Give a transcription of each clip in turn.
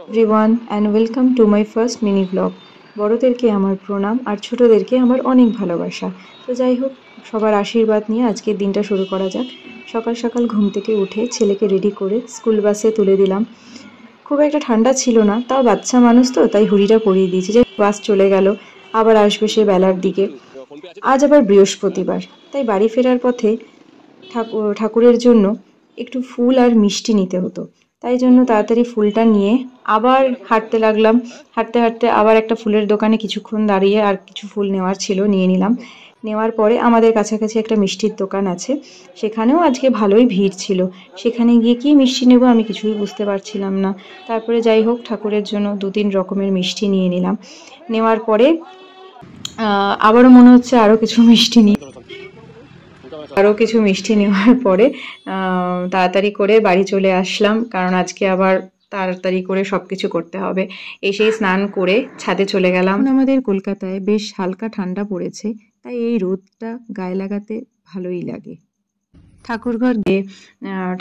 Everyone and welcome to my first mini blog. বড়োদেরকে আমার প্রণাম আর ছোটোদেরকে আমার অনেক ভালোবাসা। তো যাই হোক, সবার আশীর্বাদ নিয়ে আজকের দিনটা শুরু করা যাক। সকাল সকাল ঘুম থেকে উঠে ছেলেকে রেডি করে স্কুল বাসে তুলে দিলাম। খুব একটা ঠান্ডা ছিল না, তাও বাচ্চা মানুষ তো তাই হুডিটা পরিয়ে দিয়েছি। যে বাস চলে গেল, আবার আসবে সে বেলার দিকে। আজ আবার বৃহস্পতিবার, তাই বাড়ি ফেরার পথে ঠাকুরের জন্য একটু ফুল আর মিষ্টি নিতে হতো। তাই জন্য তাড়াতাড়ি ফুলটা নিয়ে আবার হাঁটতে লাগলাম। হাঁটতে হাঁটতে আবার একটা ফুলের দোকানে কিছুক্ষণ দাঁড়িয়ে আর কিছু ফুল নেওয়ার ছিল, নিয়ে নিলাম। নেওয়ার পরে আমাদের কাছাকাছি একটা মিষ্টির দোকান আছে, সেখানেও আজকে ভালোই ভিড় ছিল। সেখানে গিয়ে কি মিষ্টি নেব আমি কিছুই বুঝতে পারছিলাম না। তারপরে যাই হোক, ঠাকুরের জন্য 2-3 রকমের মিষ্টি নিয়ে নিলাম। নেওয়ার পরে আবারও মনে হচ্ছে আরও কিছু মিষ্টি নেওয়ার পরে তাড়াতাড়ি করে বাড়ি চলে আসলাম, কারণ আজকে আবার তাড়াতাড়ি করে সব কিছু করতে হবে। এসেই স্নান করে ছাদে চলে গেলাম। আমাদের কলকাতায় বেশ হালকা ঠান্ডা পড়েছে, তাই এই রোদটা গায়ে লাগাতে ভালোই লাগে।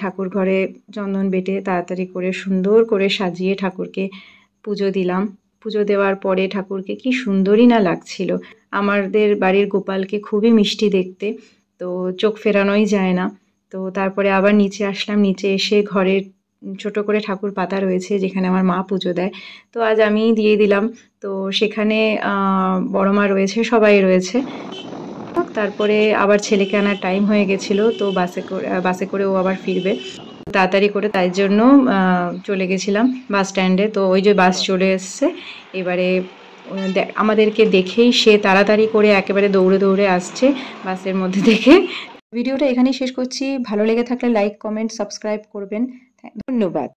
ঠাকুর ঘরে চন্দন বেটে তাড়াতাড়ি করে সুন্দর করে সাজিয়ে ঠাকুরকে পুজো দিলাম। পুজো দেওয়ার পরে ঠাকুরকে কি সুন্দরই না লাগছিল। আমাদের বাড়ির গোপালকে খুবই মিষ্টি দেখতে, তো চোখ ফেরানোই যায় না। তো তারপরে আবার নিচে আসলাম। নিচে এসে ঘরের ছোট করে ঠাকুর পাতা রয়েছে, যেখানে আমার মা পুজো দেয়, তো আজ আমিই দিয়ে দিলাম। তো সেখানে বড় মা রয়েছে, সবাই রয়েছে। তারপরে আবার ছেলেকে আনার টাইম হয়ে গেছিলো, তো বাসে করে ও আবার ফিরবে তাড়াতাড়ি করে, তাই জন্য চলে গেছিলাম বাস স্ট্যান্ডে। তো ওই যে বাস চলে এসছে, এবারে আমাদেরকে দেখেই সে তাড়াতাড়ি করে একেবারে দৌড়ে দৌড়ে আসছে বাসের মধ্যে থেকে। ভিডিওটা এখানেই শেষ করছি। ভালো লেগে থাকলে লাইক, কমেন্ট, সাবস্ক্রাইব করবেন। ধন্যবাদ।